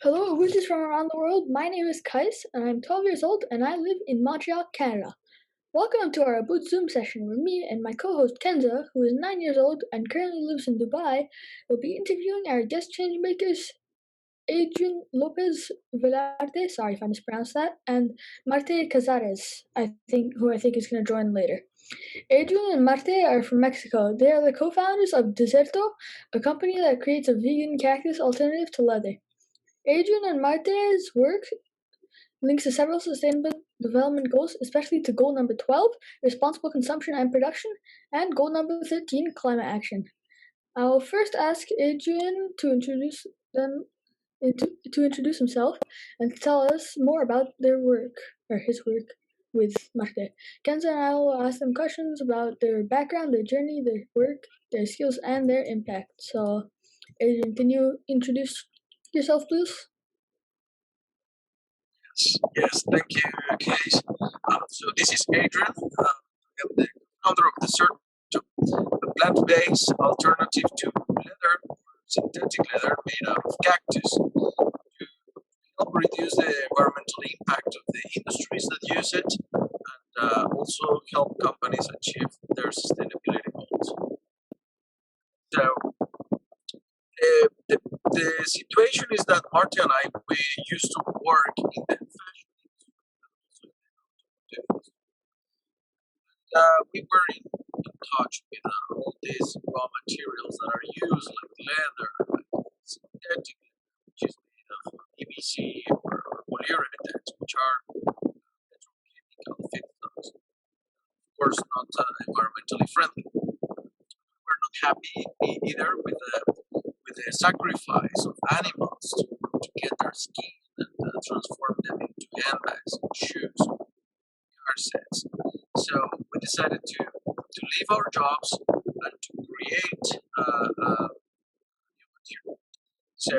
Hello, Abooters from around the world. My name is Kais, and I'm 12 years old, and I live in Montreal, Canada. Welcome to our Aboot Zoom session where me and my co-host Kenza, who is 9 years old and currently lives in Dubai, will be interviewing our guest changemakers, Adrian Lopez Velarde, sorry if I mispronounced that, and Marte Cazares, who I think is going to join later. Adrian and Marte are from Mexico. They are the co-founders of Desserto, a company that creates a vegan cactus alternative to leather. Adrian and Marte's work links to several sustainable development goals, especially to goal number 12, responsible consumption and production, and goal number 13, climate action. I'll first ask Adrian to introduce himself and tell us more about their work, or his work, with Marte. Kenza and I will ask them questions about their background, their journey, their work, their skills, and their impact. So, Adrian, can you introduce yourself, please? Yes, thank you, Case. So this is Adrian. I'm the founder of Desserto, a plant-based alternative to leather, synthetic leather made out of cactus, to help reduce the environmental impact of the industries that use it, and also help companies achieve their sustainability goals. So the situation is that Marty and I, we used to work in the fashion industry. We were in touch with all these raw materials that are used, like leather, like synthetic, which is made of PVC or polyurethane, which are petrochemical feedstocks. Of course, not environmentally friendly. We're not happy either with the sacrifice of animals to get their skin and transform them into handbags and shoes, car sets. So we decided to leave our jobs and to create new material. So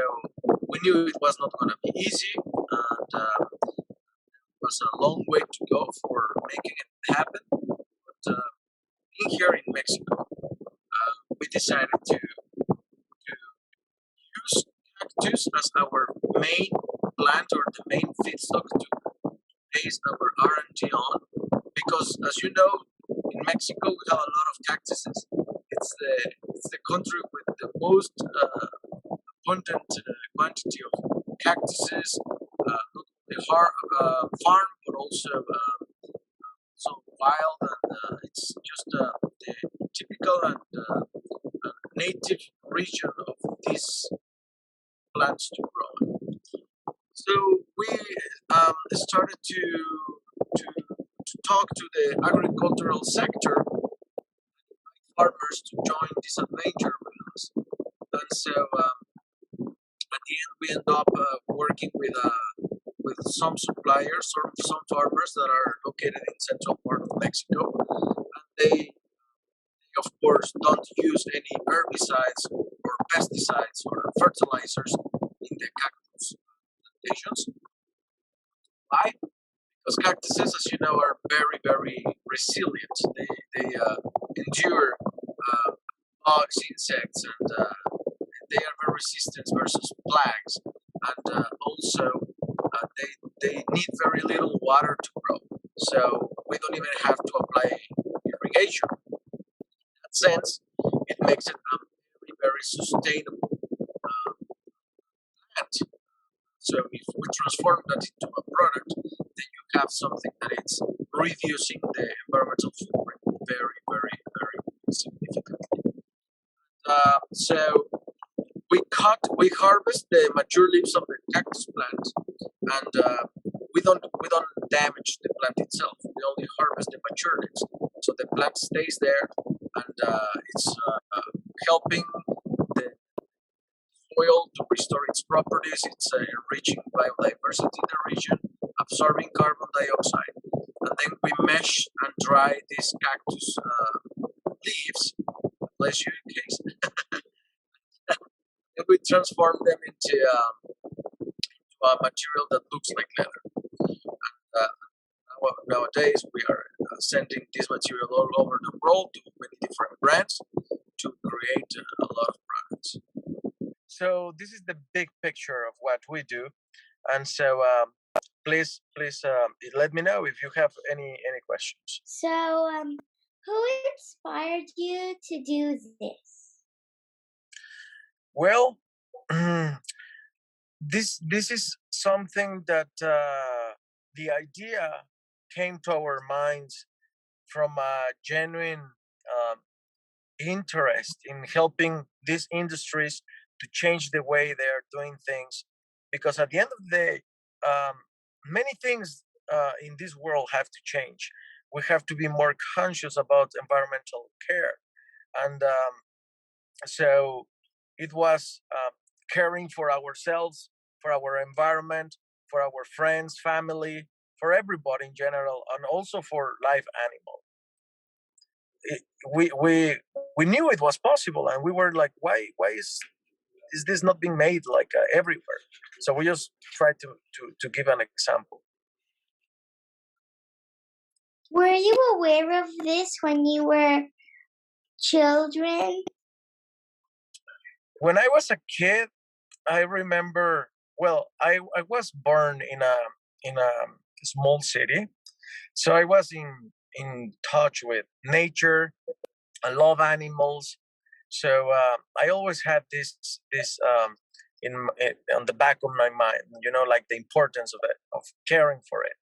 we knew it was not going to be easy, and it was a long way to go for making it happen. But being here in Mexico, we decided to use cactus as our main plant or the main feedstock to base our R&D on, because as you know, in Mexico we have a lot of cactuses. It's the country with the most abundant quantity of cactuses, not only farm but also wild, and it's just the typical and native region of these plants to grow. So we started to talk to the agricultural sector, farmers to join this adventure with us. And so at the end, we end up working with some suppliers or some farmers that are located in central part of Mexico, and they of course don't use any herbicides or pesticides or fertilizers in the cactus plantations. Why? Because cactuses, as you know, are very resilient. They endure bugs, insects, and they are very resistant versus plagues. And also, they need very little water to grow. So we don't even have to apply irrigation. In that sense, it makes it a very sustainable plant. So if we transform that into a product, then you have something that is reducing the environmental footprint very significantly. So we harvest the mature leaves of the cactus plant, and we don't damage the plant itself. We only harvest the mature leaves, so the plant stays there, and it's helping the soil to restore its properties. It's enriching biodiversity in the region, absorbing carbon dioxide, and then we mesh and dry these cactus leaves. Bless you, in case. And we transform them into a material that looks like leather. Nowadays, we are sending this material all over the world to many different brands to create a lot of products. So this is the big picture of what we do, and so please let me know if you have any questions. So, who inspired you to do this? Well, this is something that the idea came to our minds from a genuine um, interest in helping these industries to change the way they are doing things, because at the end of the day, um, many things in this world have to change. We have to be more conscious about environmental care, and so it was caring for ourselves, for our environment, for our friends, family, for everybody in general, and also for live animal. It, we knew it was possible, and we were like, why is this not being made like everywhere? So we just tried to give an example. Were you aware of this when you were children? When I was a kid, I remember. Well, I was born in a small city, so I was in touch with nature. I love animals, so I always had this on the back of my mind. You know, like the importance of it, of caring for it,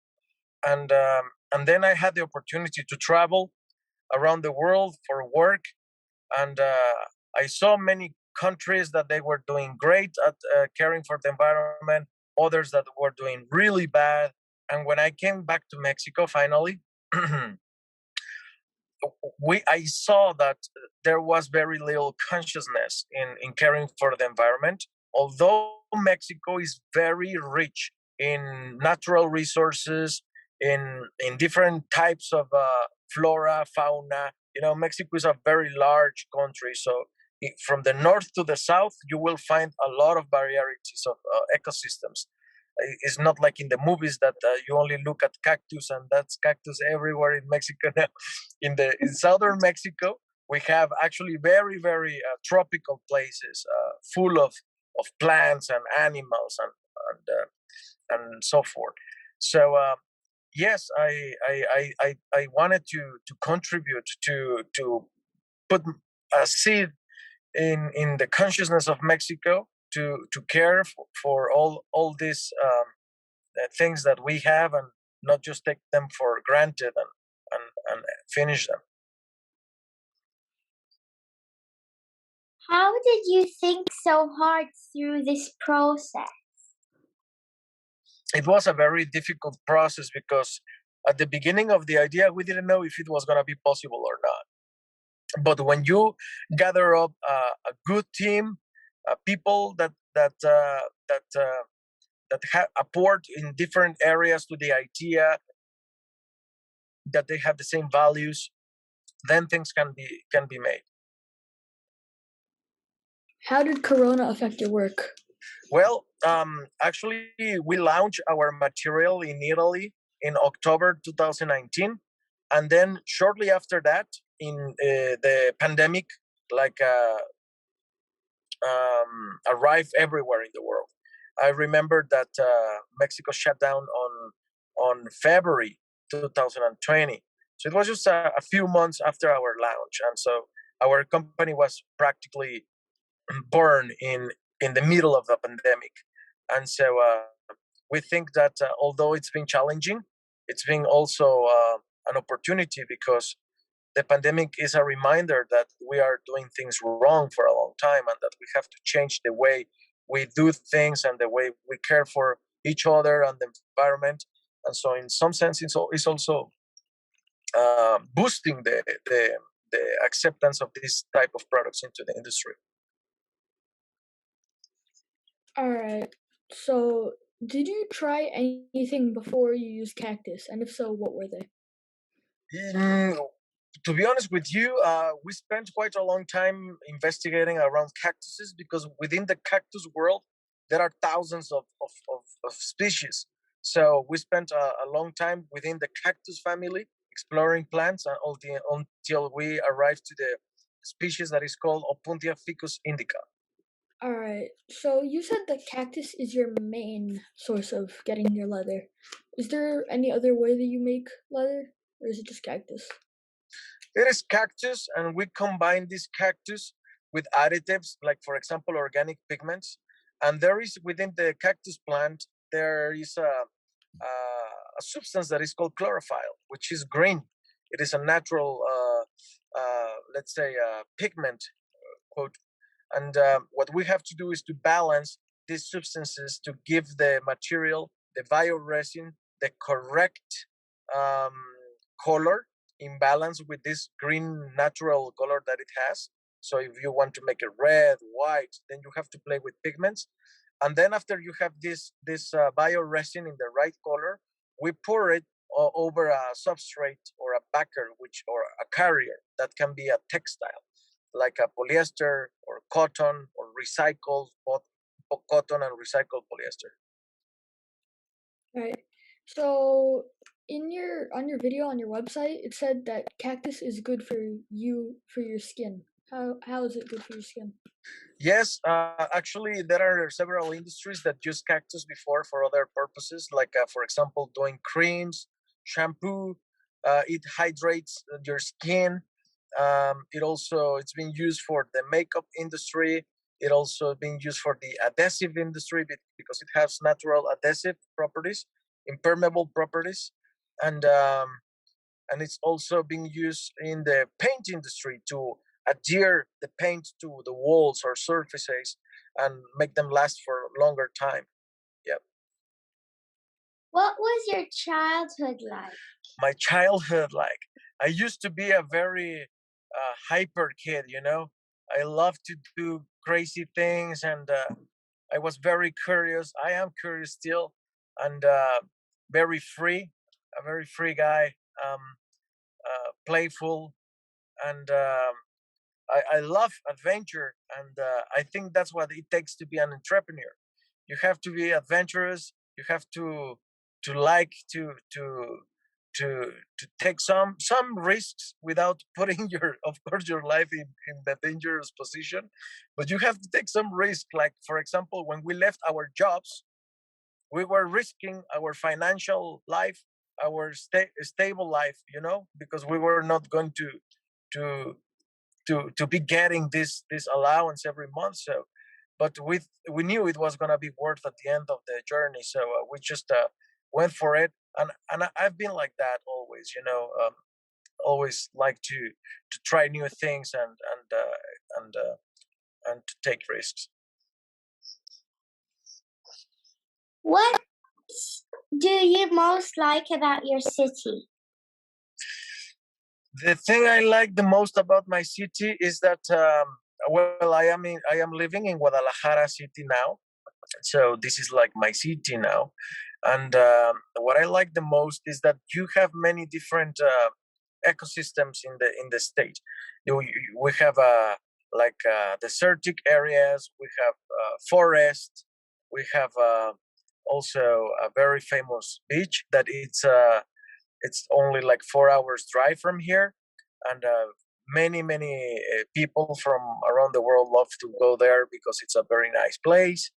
and then I had the opportunity to travel around the world for work, and I saw many countries that they were doing great at caring for the environment, others that were doing really bad. And when I came back to Mexico finally, I saw that there was very little consciousness in caring for the environment. Although Mexico is very rich in natural resources, in different types of flora, fauna. You know, Mexico is a very large country, so from the north to the south, you will find a lot of varieties of ecosystems. It's not like in the movies that you only look at cactus and that's cactus everywhere in Mexico now. In southern Mexico, we have actually very tropical places full of plants and animals and so forth. So yes, I wanted to contribute to put a seed in the consciousness of Mexico to care for all these things that we have, and not just take them for granted and finish them. How did you think so hard through this process? It was a very difficult process because at the beginning of the idea, we didn't know if it was going to be possible or not. But when you gather up a good team, people that have apport in different areas to the idea, that they have the same values, then things can be made. How did Corona affect your work? Well, actually, we launched our material in Italy in October 2019, and then shortly after that, in the pandemic, like arrived everywhere in the world. I remember that Mexico shut down on February 2020. So it was just a few months after our launch, and so our company was practically born in the middle of the pandemic. And so we think that although it's been challenging, it's been also an opportunity, because the pandemic is a reminder that we are doing things wrong for a long time, and that we have to change the way we do things and the way we care for each other and the environment. And so in some sense, it's also boosting the acceptance of this type of products into the industry. All right. So, did you try anything before you used cactus? And if so, what were they? To be honest with you, we spent quite a long time investigating around cactuses, because within the cactus world, there are thousands of species. So we spent a long time within the cactus family exploring plants until we arrived to the species that is called Opuntia ficus indica. All right. So you said that cactus is your main source of getting your leather. Is there any other way that you make leather, or is it just cactus? It is cactus, and we combine this cactus with additives, like for example, organic pigments. And there is within the cactus plant, there is a substance that is called chlorophyll, which is green. It is a natural, let's say, pigment, quote. And what we have to do is to balance these substances to give the material, the bioresin, the correct um, color in balance with this green natural color that it has. So if you want to make it red, white, then you have to play with pigments. And then after you have this bioresin in the right color, we pour it over a substrate or a backer, which or a carrier that can be a textile, like a polyester or cotton or recycled both cotton and recycled polyester. Right. So on your video on your website, it said that cactus is good for your skin. How is it good for your skin? Yes, actually, there are several industries that use cactus before for other purposes, like for example, doing creams, shampoo. It hydrates your skin. It's been used for the makeup industry. It also been used for the adhesive industry because it has natural adhesive properties, impermeable properties, and um, and it's also being used in the paint industry to adhere the paint to the walls or surfaces and make them last for a longer time. Yeah. What was your childhood like? My childhood, like, I used to be a very hyper kid, I love to do crazy things, and I was very curious. I am curious still, and very free, a very free guy, playful, and I love adventure, and I think that's what it takes to be an entrepreneur. You have to be adventurous. You have to like to take some risks without putting your of course your life in the dangerous position, but you have to take some risk. Like for example, when we left our jobs, we were risking our financial life, our stable life, because we were not going to to be getting this allowance every month. So, but we knew it was gonna be worth at the end of the journey. So we just went for it, and I've been like that always. Always like to try new things and to take risks. What do you most like about your city? The thing I like the most about my city is that well, I am living in Guadalajara city now, so this is like my city now. And what I like the most is that you have many different ecosystems in the state. We have like desertic areas, we have forest, we have also a very famous beach that it's only like 4 hours drive from here, and many people from around the world love to go there because it's a very nice place.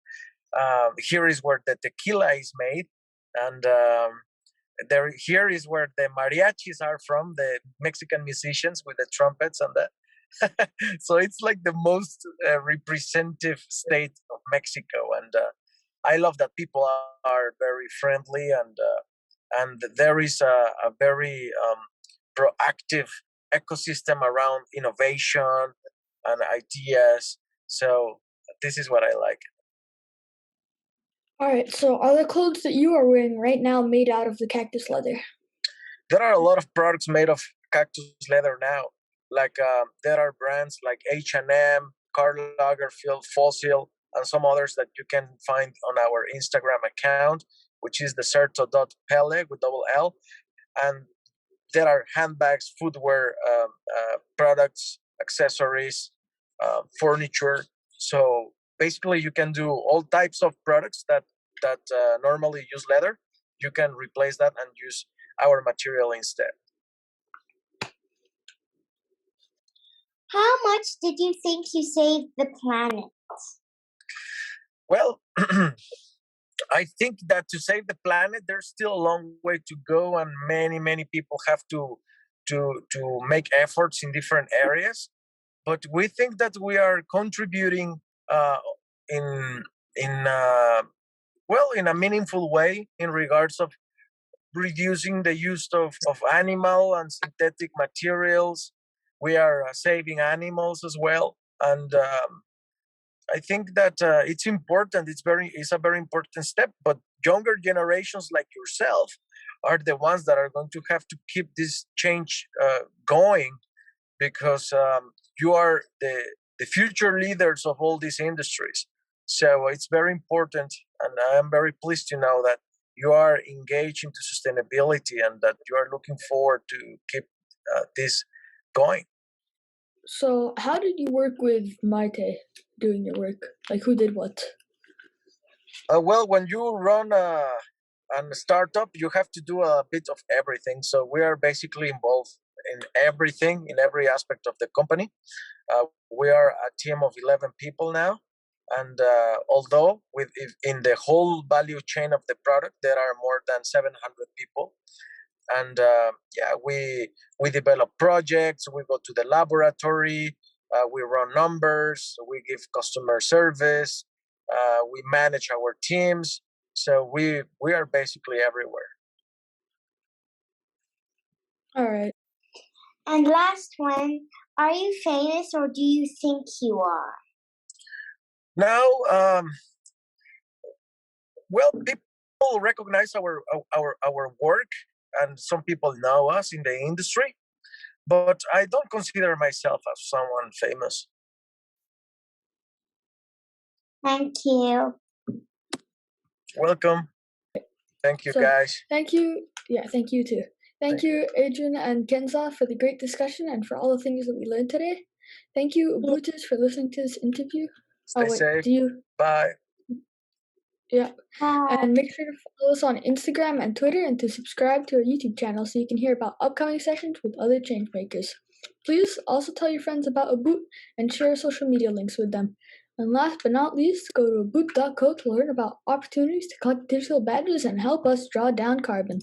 Here is where the tequila is made, and there here is where the mariachis are from, the Mexican musicians with the trumpets and the so it's like the most representative state of Mexico, and I love that people are very friendly, and there is a very proactive ecosystem around innovation and ideas. So this is what I like. All right. So are the clothes that you are wearing right now made out of the cactus leather? There are a lot of products made of cactus leather now. Like there are brands like H&M, Karl Lagerfeld, Fossil, and some others that you can find on our Instagram account, which is Desserto.pele with double L. And there are handbags, footwear, products, accessories, furniture. So basically, you can do all types of products that normally use leather. You can replace that and use our material instead. How much did you think you saved the planet? Well, I think that to save the planet, there's still a long way to go, and many people have to make efforts in different areas. But we think that we are contributing in in well, in a meaningful way in regards of reducing the use of animal and synthetic materials. We are saving animals as well, and I think that it's important. It's a very important step. But younger generations like yourself are the ones that are going to have to keep this change going, because you are the future leaders of all these industries. So it's very important, and I am very pleased to know that you are engaged into sustainability and that you are looking forward to keep this going. So, how did you work with Maite doing your work? Like, who did what? Well, when you run a startup, you have to do a bit of everything. So we are basically involved in everything, in every aspect of the company. We are a team of 11 people now, and although in the whole value chain of the product there are more than 700 people, and yeah, we develop projects, we go to the laboratory, we run numbers, we give customer service, we manage our teams. So we are basically everywhere. All right. And last one, are you famous or do you think you are? Now, well, people recognize our work, and some people know us in the industry, but I don't consider myself as someone famous. Thank you. Welcome. Thank you, So, guys. thank you. Yeah, thank you too. Thank you, Adrian and Kenza, for the great discussion and for all the things that we learned today. Thank you, Oboot, for listening to this interview. Stay safe. Do you? Bye. Yeah. Bye. And make sure to follow us on Instagram and Twitter, and to subscribe to our YouTube channel so you can hear about upcoming sessions with other changemakers. Please also tell your friends about Oboot and share social media links with them. And last but not least, go to oboot.co to learn about opportunities to collect digital badges and help us draw down carbon.